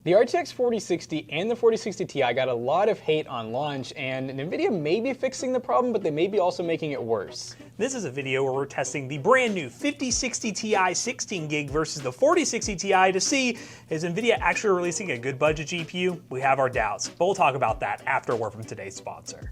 The RTX 4060 and the 4060 Ti got a lot of hate on launch, and Nvidia may be fixing the problem, but they may be also making it worse. This is a video where we're testing the brand new 5060 Ti 16GB versus the 4060 Ti to see, is Nvidia actually releasing a good budget GPU? We have our doubts, but we'll talk about that after a word from today's sponsor.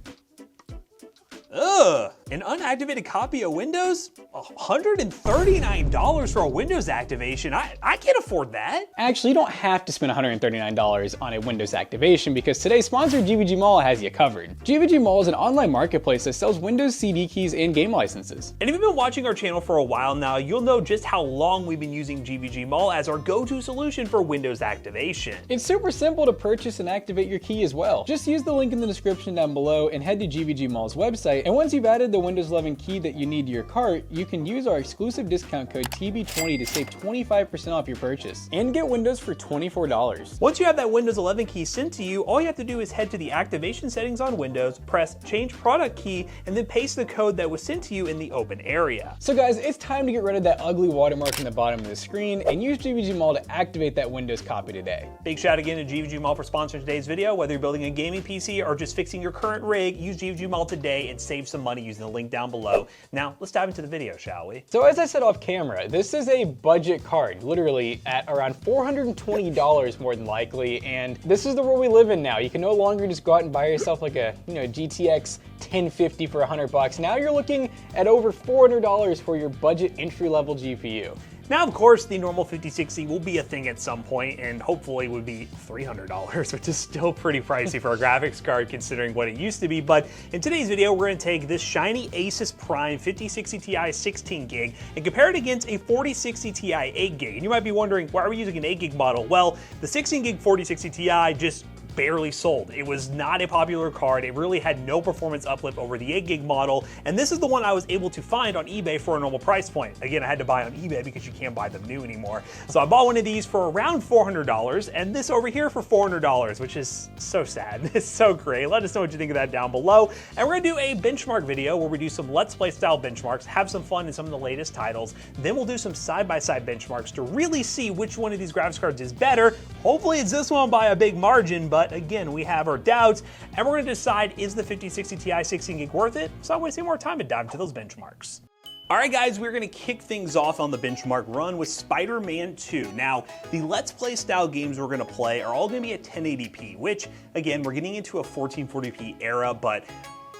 Ugh, an unactivated copy of Windows? $139 for a Windows activation? I can't afford that. Actually, you don't have to spend $139 on a Windows activation because today's sponsor, gvgmall, has you covered. gvgmall is an online marketplace that sells Windows CD keys and game licenses. And if you've been watching our channel for a while now, you'll know just how long we've been using gvgmall as our go-to solution for Windows activation. It's super simple to purchase and activate your key as well. Just use the link in the description down below and head to gvgmall's website. And once you've added the Windows 11 key that you need to your cart, you can use our exclusive discount code TB20 to save 25% off your purchase and get Windows for $24. Once you have that Windows 11 key sent to you, all you have to do is head to the activation settings on Windows, press change product key, and then paste the code that was sent to you in the open area. So guys, it's time to get rid of that ugly watermark in the bottom of the screen and use gvgmall to activate that Windows copy today. Big shout again to gvgmall for sponsoring today's video. Whether you're building a gaming PC or just fixing your current rig, use gvgmall today and save some money using the link down below. Now, let's dive into the video, shall we? So as I said off camera, this is a budget card, literally at around $420 more than likely, and this is the world we live in now. You can no longer just go out and buy yourself like a GTX 1050 for $100. Now you're looking at over $400 for your budget entry-level GPU. Now, of course, the normal 5060 will be a thing at some point, and hopefully would be $300, which is still pretty pricey for a graphics card considering what it used to be. But in today's video, we're going to take this shiny Asus Prime 5060 Ti 16GB and compare it against a 4060 Ti 8GB. And you might be wondering, why are we using an 8GB model? Well, the 16GB 4060 Ti just barely sold. It was not a popular card. It really had no performance uplift over the 8GB model, and this is the one I was able to find on eBay for a normal price point. Again, I had to buy on eBay because you can't buy them new anymore. So I bought one of these for around $400, and this over here for $400, which is so sad. It's so great. Let us know what you think of that down below. And we're gonna do a benchmark video where we do some Let's Play style benchmarks, have some fun in some of the latest titles. Then we'll do some side-by-side benchmarks to really see which one of these graphics cards is better. Hopefully it's this one by a big margin, but again, we have our doubts, and we're gonna decide, is the 5060 Ti 16GB worth it? So I'm wasting more time and dive into those benchmarks. All right, guys, we're gonna kick things off on the benchmark run with Spider-Man 2. Now, the Let's Play style games we're gonna play are all gonna be at 1080p, which, again, we're getting into a 1440p era, but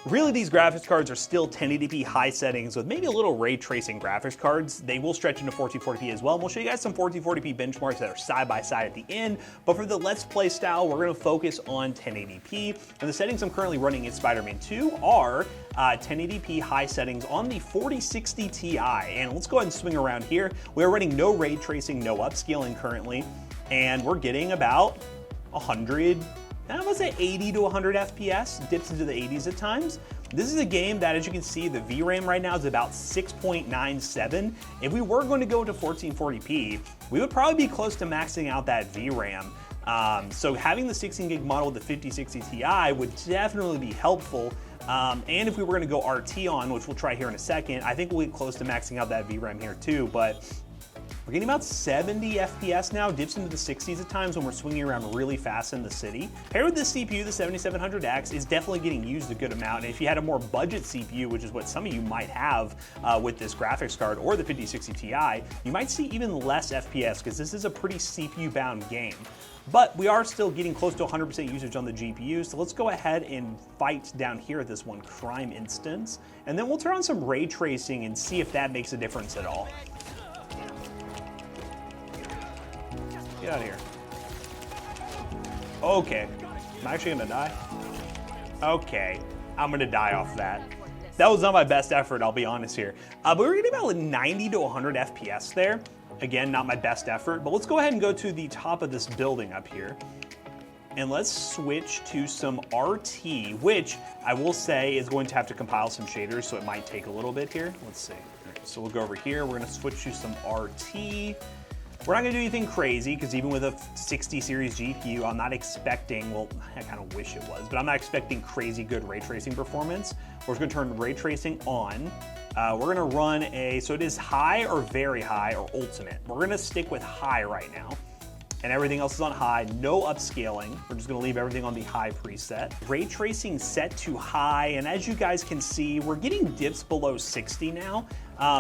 really, these graphics cards are still 1080p high settings with maybe a little ray tracing graphics cards. They will stretch into 1440p as well. And we'll show you guys some 1440p benchmarks that are side by side at the end. But for the Let's Play style, we're gonna focus on 1080p. And the settings I'm currently running in Spider-Man 2 are 1080p high settings on the 4060 Ti. And let's go ahead and swing around here. We're running no ray tracing, no upscaling currently. And we're getting about 100, I would say 80 to 100 FPS, dips into the 80s at times. This is a game that, as you can see, the VRAM right now is about 6.97. If we were going to go to 1440p, we would probably be close to maxing out that VRAM. So having the 16GB model with the 5060 Ti would definitely be helpful. And if we were going to go RT on, which we'll try here in a second, I think we'll get close to maxing out that VRAM here too. But we're getting about 70 FPS now, dips into the 60s at times when we're swinging around really fast in the city. Paired with this CPU, the 7700X is definitely getting used a good amount. And if you had a more budget CPU, which is what some of you might have with this graphics card or the 5060 Ti, you might see even less FPS because this is a pretty CPU-bound game. But we are still getting close to 100% usage on the GPU, so let's go ahead and fight down here at this one crime instance. And then we'll turn on some ray tracing and see if that makes a difference at all. Get out of here. Okay, I'm actually gonna die. Okay, I'm gonna die off that. That was not my best effort, I'll be honest here. But we're getting about 90 to 100 FPS there. Again, not my best effort, but let's go ahead and go to the top of this building up here. And let's switch to some RT, which I will say is going to have to compile some shaders, so it might take a little bit here. Let's see. Right, so we'll go over here, we're gonna switch to some RT. We're not gonna do anything crazy, because even with a 60 series GPU, I'm not expecting, well, I kind of wish it was, but I'm not expecting crazy good ray tracing performance. We're just gonna turn ray tracing on. We're gonna run so it is high or very high or ultimate. We're gonna stick with high right now. and everything else is on high, no upscaling. We're just gonna leave everything on the high preset. Ray tracing set to high, and as you guys can see, we're getting dips below 60 now.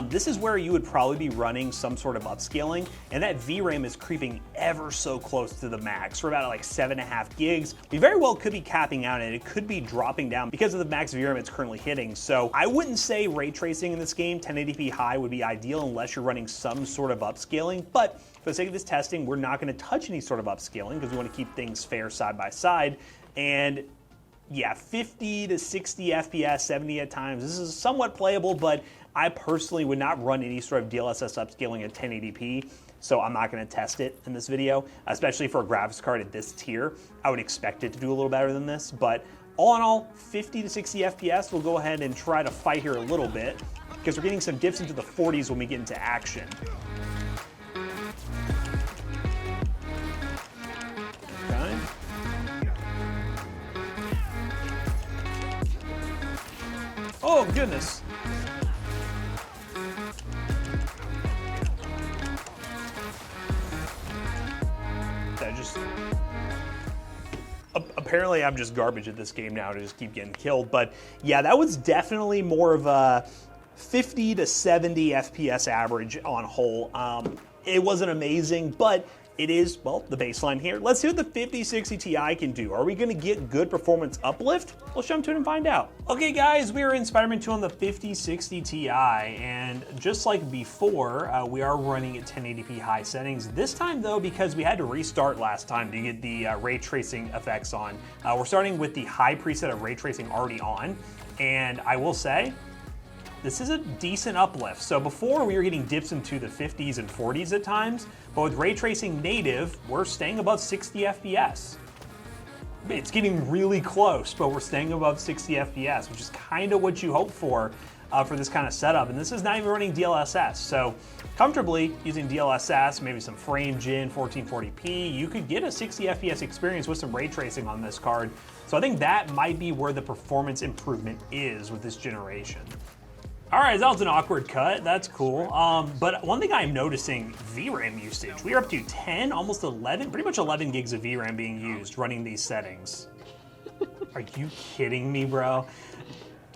This is where you would probably be running some sort of upscaling, and that VRAM is creeping ever so close to the max. We're about like 7.5 gigs. We very well could be capping out, and it could be dropping down because of the max VRAM it's currently hitting. So I wouldn't say ray tracing in this game, 1080p high would be ideal unless you're running some sort of upscaling, but for the sake of this testing, we're not gonna touch any sort of upscaling because we wanna keep things fair side by side. And yeah, 50 to 60 FPS, 70 at times. This is somewhat playable, but I personally would not run any sort of DLSS upscaling at 1080p, so I'm not gonna test it in this video, especially for a graphics card at this tier. I would expect it to do a little better than this, but all in all, 50 to 60 FPS, we'll go ahead and try to fight here a little bit, because we're getting some dips into the 40s when we get into action. Okay. Oh, goodness. Apparently I'm just garbage at this game now to just keep getting killed, but yeah, that was definitely more of a 50 to 70 FPS average on whole. It wasn't amazing, but it is, well, the baseline here. Let's see what the 5060 Ti can do. Are we gonna get good performance uplift? Let's jump to it and find out. Okay guys, we are in Spider-Man 2 on the 5060 Ti, and just like before, we are running at 1080p high settings. This time though, because we had to restart last time to get the ray tracing effects on, we're starting with the high preset of ray tracing already on, and I will say, this is a decent uplift. So before we were getting dips into the 50s and 40s at times, but with ray tracing native, we're staying above 60 FPS. It's getting really close, but we're staying above 60 FPS, which is kind of what you hope for this kind of setup. And this is not even running DLSS. So comfortably using DLSS, maybe some frame gen, 1440p, you could get a 60 FPS experience with some ray tracing on this card. So I think that might be where the performance improvement is with this generation. All right, that was an awkward cut. That's cool. But one thing I'm noticing, VRAM usage. We are up to 10, almost 11, pretty much 11 gigs of VRAM being used running these settings. Are you kidding me, bro?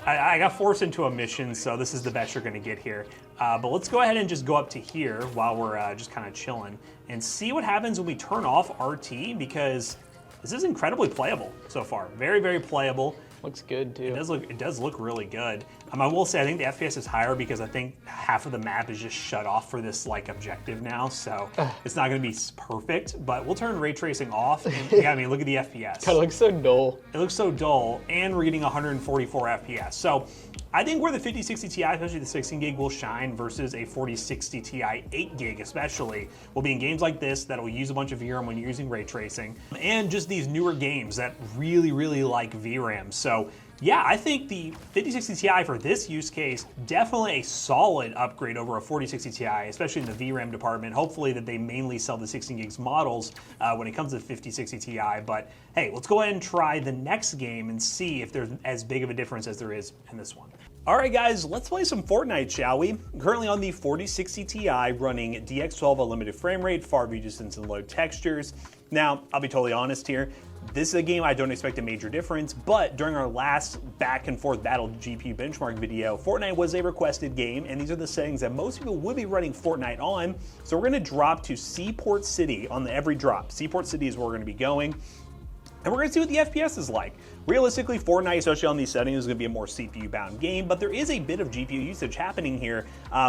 I got forced into a mission, so this is the best you're gonna get here. But let's go ahead and just go up to here while we're just kind of chilling and see what happens when we turn off RT, because this is incredibly playable so far. Very, very playable. Looks good too. It does look really good. I will say I think the FPS is higher because I think half of the map is just shut off for this like objective now, so it's not going to be perfect. But we'll turn ray tracing off. And, yeah, I mean, look at the FPS. God, it looks so dull. It looks so dull, and we're getting 144 FPS. So I think where the 5060 Ti, especially the 16 gig, will shine versus a 4060 Ti 8 gig, especially, will be in games like this that will use a bunch of VRAM when you're using ray tracing, and just these newer games that really, really like VRAM. So yeah, I think the 5060 Ti for this use case, definitely a solid upgrade over a 4060 Ti, especially in the VRAM department. Hopefully that they mainly sell the 16 gigs models when it comes to the 5060 Ti. But hey, let's go ahead and try the next game and see if there's as big of a difference as there is in this one. All right, guys, let's play some Fortnite, shall we? Currently on the 4060 Ti, running DX12 unlimited frame rate, far view distance, and low textures. Now, I'll be totally honest here. This is a game I don't expect a major difference, but during our last back and forth battle GPU benchmark video, Fortnite was a requested game, and these are the settings that most people would be running Fortnite on. So we're gonna drop to Seaport City on every drop. Seaport City is where we're gonna be going. And we're gonna see what the FPS is like. Realistically, Fortnite, especially on these settings, is gonna be a more CPU-bound game, but there is a bit of GPU usage happening here.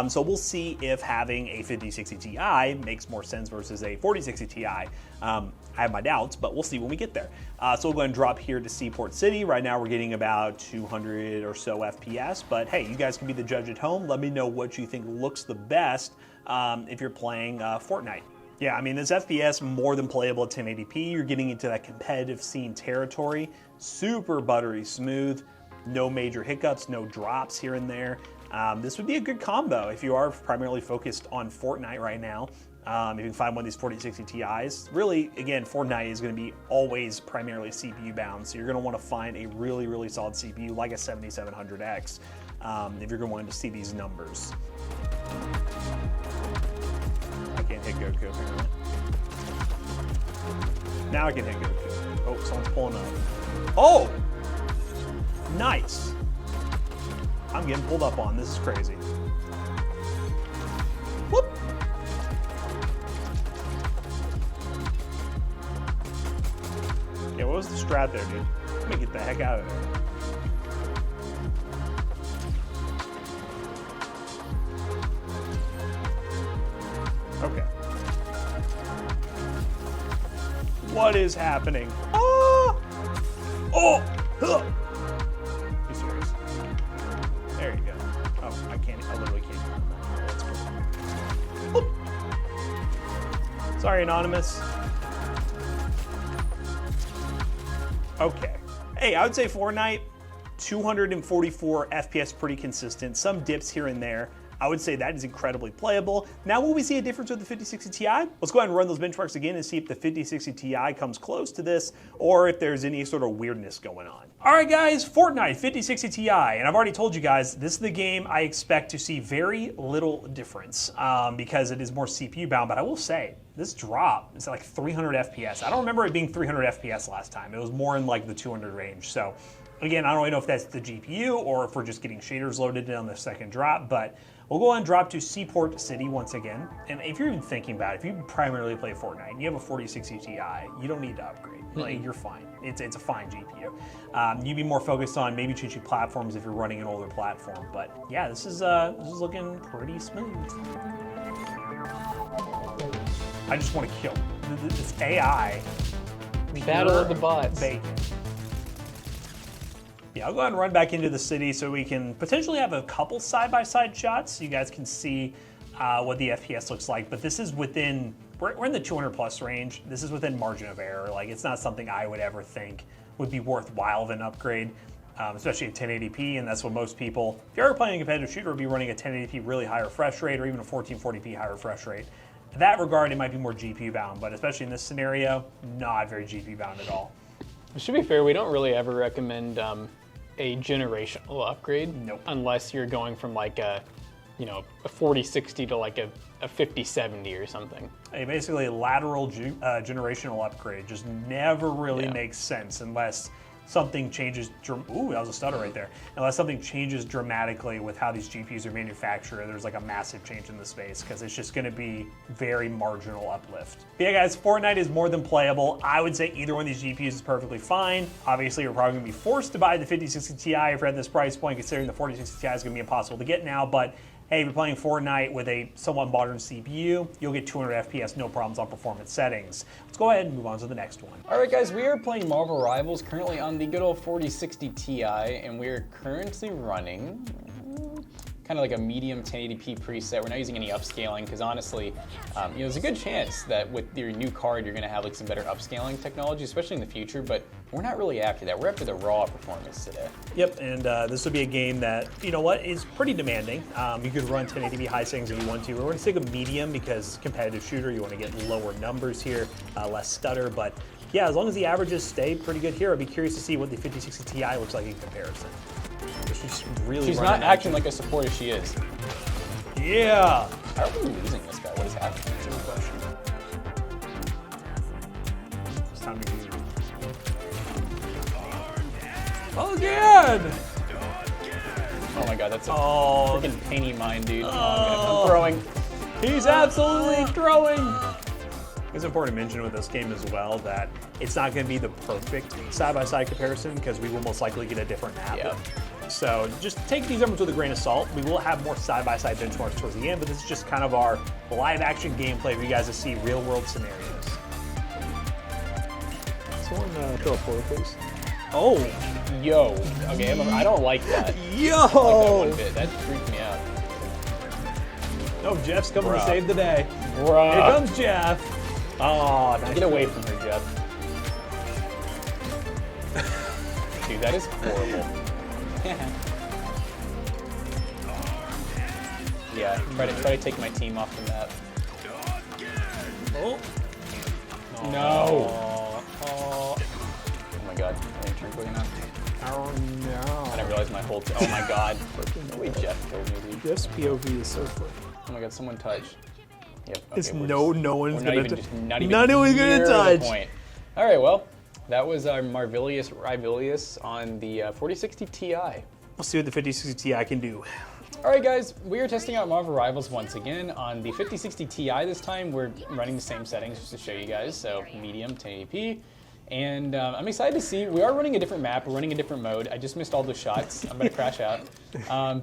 So we'll see if having a 5060 Ti makes more sense versus a 4060 Ti. I have my doubts, but we'll see when we get there. So we'll go and drop here to Seaport City. Right now we're getting about 200 or so FPS, but hey, you guys can be the judge at home. Let me know what you think looks the best if you're playing Fortnite. Yeah, I mean, this FPS more than playable at 1080p. You're getting into that competitive scene territory. Super buttery smooth, no major hiccups, no drops here and there. This would be a good combo if you are primarily focused on Fortnite right now. If you can find one of these 4060 Ti's. Really, again, Fortnite is going to be always primarily CPU bound, so you're going to want to find a really, really solid CPU like a 7700X if you're going to want to see these numbers. I can't hit Goku apparently. Now I can hit good. Oh, someone's pulling up. Oh! Nice. I'm getting pulled up on. This is crazy. Whoop! Yeah, what was the strat there, dude? Let me get the heck out of there. Okay. What is happening? Ah! Oh! Huh! You serious? There you go. Oh, I can't. I literally can't. Let's go. Oop. Sorry, Anonymous. Okay. Hey, I would say Fortnite, 244 FPS, pretty consistent. Some dips here and there. I would say that is incredibly playable. Now, will we see a difference with the 5060 Ti? Let's go ahead and run those benchmarks again and see if the 5060 Ti comes close to this or if there's any sort of weirdness going on. All right, guys, Fortnite 5060 Ti, and I've already told you guys, this is the game I expect to see very little difference because it is more CPU bound, but I will say, this drop is like 300 FPS. I don't remember it being 300 FPS last time. It was more in like the 200 range. So again, I don't really know if that's the GPU or if we're just getting shaders loaded in on the second drop, but we'll go ahead and drop to Seaport City once again. And if you're even thinking about it, if you primarily play Fortnite and you have a 4060 Ti, you don't need to upgrade. Like, you're fine. It's a fine GPU. You'd be more focused on maybe changing platforms if you're running an older platform. But yeah, this is looking pretty smooth. I just want to kill this AI. Battle of the bots. Bacon. Yeah, I'll go ahead and run back into the city so we can potentially have a couple side-by-side shots so you guys can see what the FPS looks like. But this is within, we're in the 200 plus range. This is within margin of error. Like, it's not something I would ever think would be worthwhile of an upgrade, especially at 1080p, and that's what most people, if you're ever playing a competitive shooter, would be running a 1080p really high refresh rate or even a 1440p high refresh rate. In that regard, it might be more GPU bound, but especially in this scenario, not very GPU bound at all. To be fair, we don't really ever recommend a generational upgrade. Nope. Unless you're going from like a 4060 to like a 5070 or something. A basically lateral generational upgrade just never really makes sense unless something changes. Ooh, that was a stutter right there. Unless something changes dramatically with how these GPUs are manufactured, there's like a massive change in the space because it's just going to be very marginal uplift. But yeah, guys, Fortnite is more than playable. I would say either one of these GPUs is perfectly fine. Obviously, you're probably going to be forced to buy the 5060 Ti if you're at this price point, considering the 4060 Ti is going to be impossible to get now. But hey, if you're playing Fortnite with a somewhat modern CPU, you'll get 200 FPS, no problems on performance settings. Let's go ahead and move on to the next one. All right, guys, we are playing Marvel Rivals currently on the good old 4060 Ti, and we are currently running kind of like a medium 1080p preset. We're not using any upscaling because honestly, there's a good chance that with your new card, you're gonna have like some better upscaling technology, especially in the future, but we're not really after that. We're after the raw performance today. Yep, and this will be a game that, you know what, is pretty demanding. You could run 1080p high settings if you want to. We're gonna stick with medium because competitive shooter, you wanna get lower numbers here, less stutter, but yeah, as long as the averages stay pretty good here, I'd be curious to see what the 5060 Ti looks like in comparison. She's not acting like a support as she is. Yeah. How are we losing this guy? What is happening? That's a good question. It's time to use. Oh, again! Oh my god, that's a freaking painty mine, dude. Oh. I'm throwing. He's absolutely throwing! It's important to mention with this game as well that it's not going to be the perfect side-by-side comparison because we will most likely get a different map. Yeah. So just take these numbers with a grain of salt. We will have more side-by-side benchmarks towards the end, but this is just kind of our live-action gameplay for you guys to see real-world scenarios. Someone throw a portal, please. Oh, Yo. Okay, I don't like that. yo! I don't like that one bit. That freaked me out. Oh, Jeff's coming to Bruh. save the day. Bruh. Here comes Jeff. Oh, nice. Get away from her, Jeff. Dude, that is horrible. Yeah, try to take my team off the map. Oh. No. Oh my god, I didn't turn quick enough. Oh no. I didn't realize my whole oh my god. No way Jeff killed me, dude. Jeff's POV is so quick. Oh my god, someone touched. Yep. Okay, It's we're no just- one's we're gonna not even touch. near the touch. point. All right, well, that was our Marvilius Rivilius on the 4060 Ti. We'll see what the 5060 Ti can do. All right, guys, we are testing out Marvel Rivals once again. On the 5060 Ti this time, we're running the same settings just to show you guys, so medium, 1080p. And I'm excited to see, we are running a different map, we're running a different mode. I just missed all the shots, I'm gonna crash out.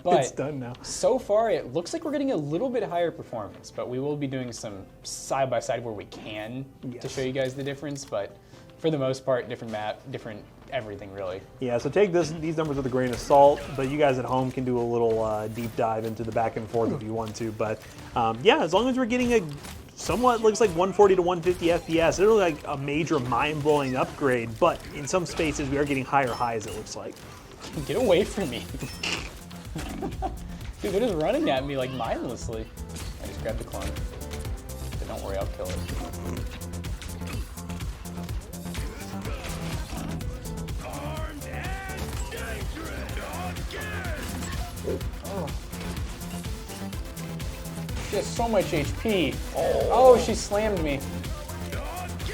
But It's done now. so far, it looks like we're getting a little bit higher performance, but we will be doing some side-by-side where we can to show you guys the difference, but for the most part, different map, different everything, really. Yeah, so take these numbers with a grain of salt, but you guys at home can do a little deep dive into the back and forth if you want to. But yeah, as long as we're getting a somewhat looks like 140 to 150 FPS, it'll look like a major mind-blowing upgrade, but in some spaces we are getting higher highs, it looks like. Get away from me. Dude, they're just running at me like mindlessly. I just grabbed the clone. But don't worry, I'll kill it. Oh. She has so much HP. Oh, she slammed me.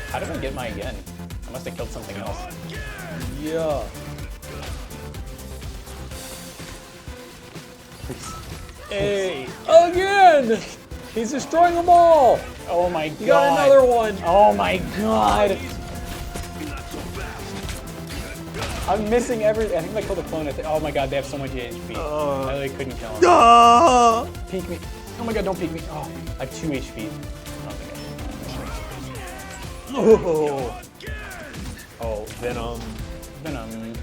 How did I get my gun? I must have killed something else. Yeah. Hey, again! He's destroying them all! Oh my god. You got another one! Oh my god. I'm missing everything. I think I killed a clone. Oh my god, they have so much HP. I really couldn't kill him. Peek me. Oh my god, don't peek me. Oh, I have 2 HP. I don't think Oh, Venom. Venom.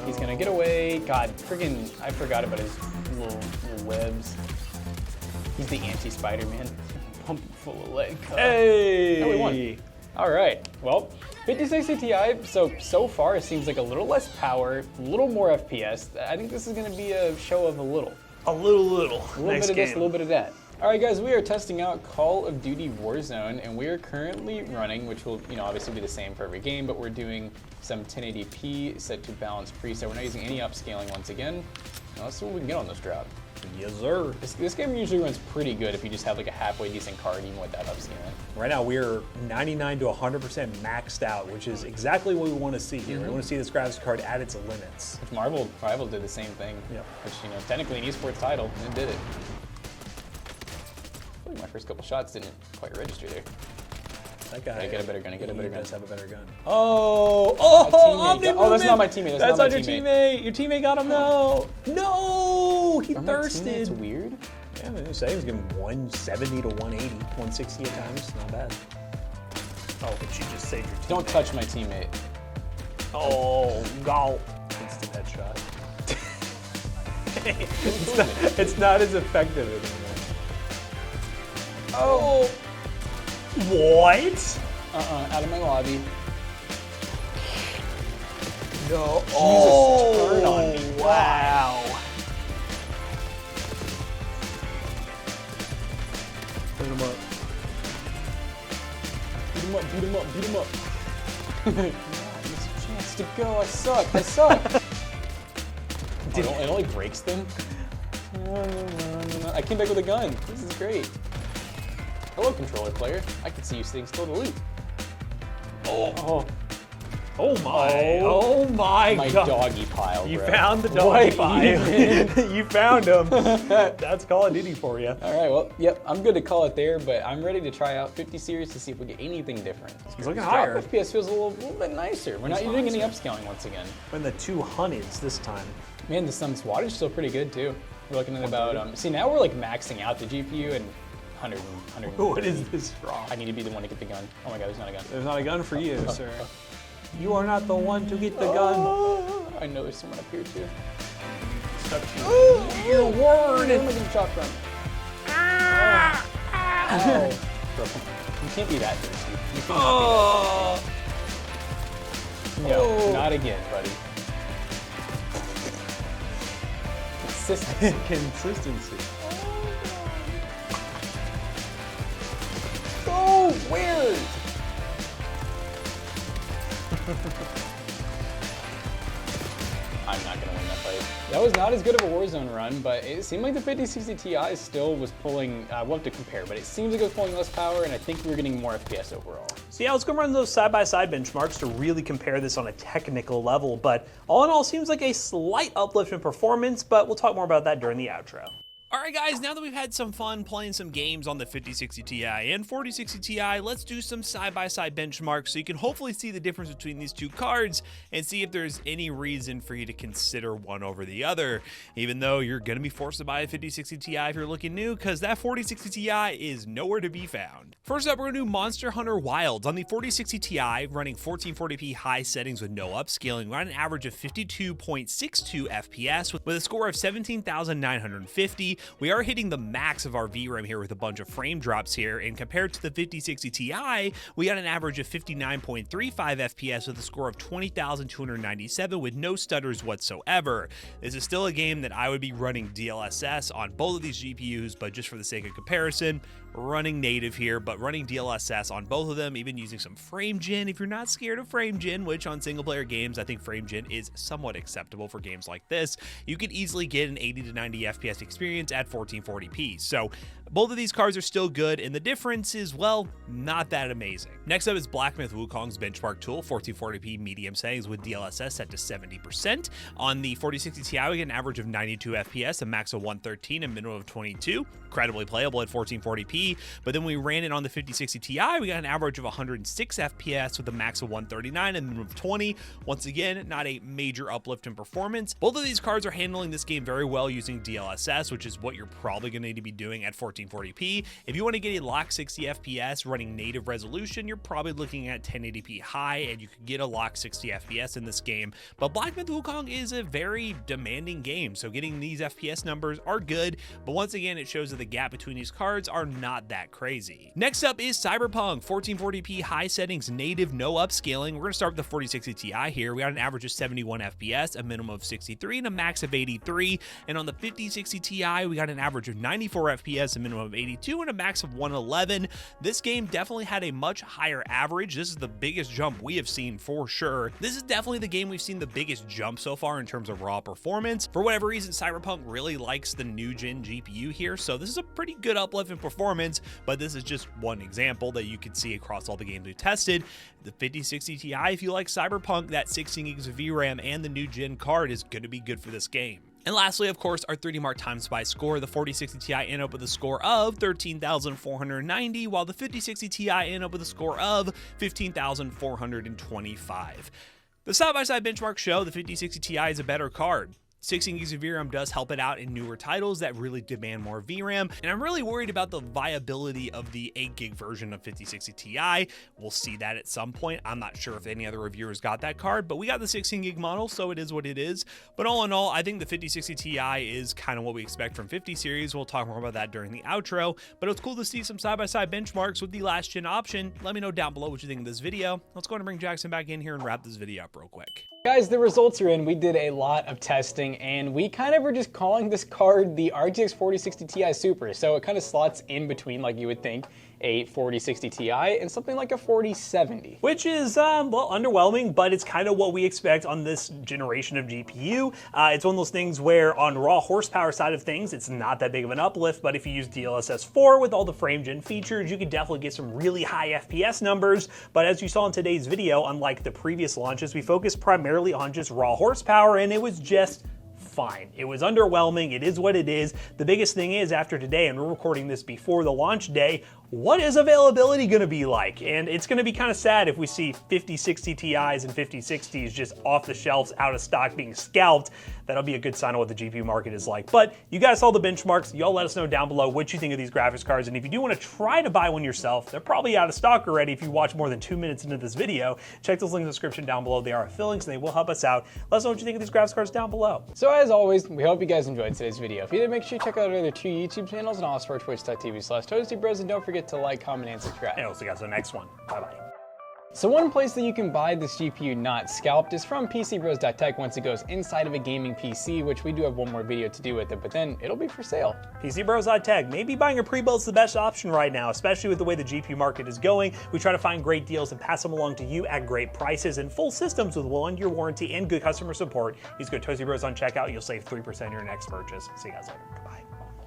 He's gonna get away. God, friggin', I forgot about his little webs. He's the anti Spiderman. Pumping full of lead. Hey! Oh, we won. All right, well, 5060 Ti, so far it seems like a little less power, a little more FPS. I think this is gonna be a show of a little. A little. A little bit of this, a little bit of that. All right, guys, we are testing out Call of Duty Warzone, and we are currently running, which will, obviously be the same for every game, but we're doing some 1080p set to balanced preset. We're not using any upscaling once again. Now let's see what we can get on this drop. Yes, sir. This game usually runs pretty good if you just have like a halfway decent card, even without upscaling. Right now we're 99 to 100% maxed out, which is exactly what we want to see here. We want to see this graphics card at its limits. Which Marvel Rivals did the same thing. Yep. Which, technically an esports title, and it did it. I feel like my first couple shots didn't quite register there. That guy. Get a better gun, get a better gun. He does have a better gun. Oh, that's not my teammate. That's not your teammate. Your teammate got him, no. No, he thirsted. It's weird. Yeah, I was saying he was getting 170 to 180, 160 at times. Not bad. Oh, but you just saved your teammate. Don't touch my teammate. Oh, gulp. Instant headshot. it's not as effective anymore. Oh. What? Out of my lobby. No. Jesus, turn on me. Wow. Put him up. Beat him up, beat him up, beat him up. This chance to go. I suck. It only breaks them? I came back with a gun. This is great. Hello, controller player. I can see you staying still to loot. Oh my My God. doggy pile, You bro. found the doggy What pile. even? You found him. That's Call of Duty for you. All right, well, yep, I'm good to call it there, but I'm ready to try out 50 series to see if we get anything different. He's looking This higher. drop FPS feels a little bit nicer. We're not doing any upscaling once again. We're in the 200s this time. Man, this wattage is still pretty good too. We're looking at about, see now we're like maxing out the GPU and 100. What is this from? I need to be the one to get the gun. Oh my god, there's not a gun. There's not a gun for you, sir. You are not the one to get the gun. I know there's someone up here too. Your word. Where am I getting shot from? You can't be that thirsty. You cannot be that thirsty. No, not again, buddy. Consistency. So weird. I'm not gonna win that fight. That was not as good of a Warzone run, but it seemed like the 5060 Ti still was pulling, we'll have to compare, but it seems like it was pulling less power, and I think we were getting more FPS overall. So yeah, let's go run those side-by-side benchmarks to really compare this on a technical level, but all in all, seems like a slight uplift in performance, but we'll talk more about that during the outro. Alright guys, now that we've had some fun playing some games on the 5060 Ti and 4060 Ti, let's do some side-by-side benchmarks so you can hopefully see the difference between these two cards and see if there's any reason for you to consider one over the other, even though you're going to be forced to buy a 5060 Ti if you're looking new, because that 4060 Ti is nowhere to be found. First up, we're going to do Monster Hunter Wilds. On the 4060 Ti, running 1440p high settings with no upscaling, we're at an average of 52.62 FPS with a score of 17,950. We are hitting the max of our VRAM here with a bunch of frame drops here, and compared to the 5060 Ti, we got an average of 59.35 FPS with a score of 20,297 with no stutters whatsoever. This is still a game that I would be running DLSS on both of these GPUs, but just for the sake of comparison, running native here, but running DLSS on both of them, even using some frame gen if you're not scared of frame gen, which on single player games, I think frame gen is somewhat acceptable for games like this. You could easily get an 80 to 90 FPS experience at 1440p. So both of these cards are still good, and the difference is, well, not that amazing. Next up is Black Myth Wukong's benchmark tool, 1440p medium settings with DLSS set to 70%. On the 4060 Ti, we get an average of 92 FPS, a max of 113, a minimum of 22. Incredibly playable at 1440p, but then we ran it on the 5060 Ti, we got an average of 106 FPS with a max of 139 and a minimum of 20. Once again, not a major uplift in performance. Both of these cards are handling this game very well using DLSS, which is what you're probably going to need to be doing at 1440p. If you want to get a locked 60 FPS running native resolution, you're probably looking at 1080p high, and you could get a locked 60 FPS in this game. But Black Myth Wukong is a very demanding game, so getting these FPS numbers are good, but once again, it shows that the gap between these cards are not that crazy. Next up is Cyberpunk, 1440p high settings, native, no upscaling. We're going to start with the 4060 Ti here. We got an average of 71 FPS, a minimum of 63, and a max of 83. And on the 5060 Ti, we got an average of 94 FPS, a minimum of 82, and a max of 111. This game definitely had a much higher average. This is the biggest jump we have seen for sure. This is definitely the game we've seen the biggest jump so far in terms of raw performance. For whatever reason, Cyberpunk really likes the new gen GPU here, so this is a pretty good uplift in performance, but this is just one example that you can see across all the games we've tested. The 5060 Ti, if you like Cyberpunk, that 16 gigs of VRAM and the new gen card is going to be good for this game. And lastly, of course, our 3D Mark Time Spy score. The 4060 Ti ended up with a score of 13,490, while the 5060 Ti ended up with a score of 15,425. The side-by-side benchmarks show the 5060 Ti is a better card. 16 gigs of VRAM does help it out in newer titles that really demand more VRAM, and I'm really worried about the viability of the 8 gig version of 5060 Ti. We'll see that at some point. I'm not sure if any other reviewers got that card, but we got the 16 gig model, so it is what it is. But all in all, I think the 5060 Ti is kind of what we expect from 50 series. We'll talk more about that during the outro, but it's cool to see some side-by-side benchmarks with the last gen option. Let me know down below what you think of this video. Let's go ahead and bring Jackson back in here and wrap this video up real quick. Guys, the results are in. We did a lot of testing, and we kind of were just calling this card the RTX 4060 Ti Super. So it kind of slots in between, like you would think, a 4060 Ti and something like a 4070. Which is, well, underwhelming, but it's kind of what we expect on this generation of GPU. It's one of those things where on raw horsepower side of things, it's not that big of an uplift, but if you use DLSS 4 with all the frame gen features, you could definitely get some really high FPS numbers. But as you saw in today's video, unlike the previous launches, we focused primarily on just raw horsepower, and it was just fine. It was underwhelming. It is what it is. The biggest thing is, after today, and we're recording this before the launch day, what is availability going to be like? And it's going to be kind of sad if we see 5060 Ti's and 5060s just off the shelves, out of stock, being scalped. That'll be a good sign of what the GPU market is like. But you guys saw the benchmarks. Y'all let us know down below what you think of these graphics cards. And if you do want to try to buy one yourself, they're probably out of stock already if you watch more than 2 minutes into this video. Check those links in the description down below. They are affiliates and they will help us out. Let us know what you think of these graphics cards down below. So as always, we hope you guys enjoyed today's video. If you did, make sure you check out our other 2 YouTube channels and also our twitch.tv/ToastyBros, and don't forget to like, comment, and subscribe. And we'll see you guys in the next one. Bye-bye. So one place that you can buy this GPU not scalped is from PCBros.tech once it goes inside of a gaming PC, which we do have one more video to do with it, but then it'll be for sale. PCBros.tech, maybe buying a pre-build is the best option right now, especially with the way the GPU market is going. We try to find great deals and pass them along to you at great prices and full systems with 1-year warranty and good customer support. Use code ToastyBros on checkout. You'll save 3% on your next purchase. See you guys later. Goodbye.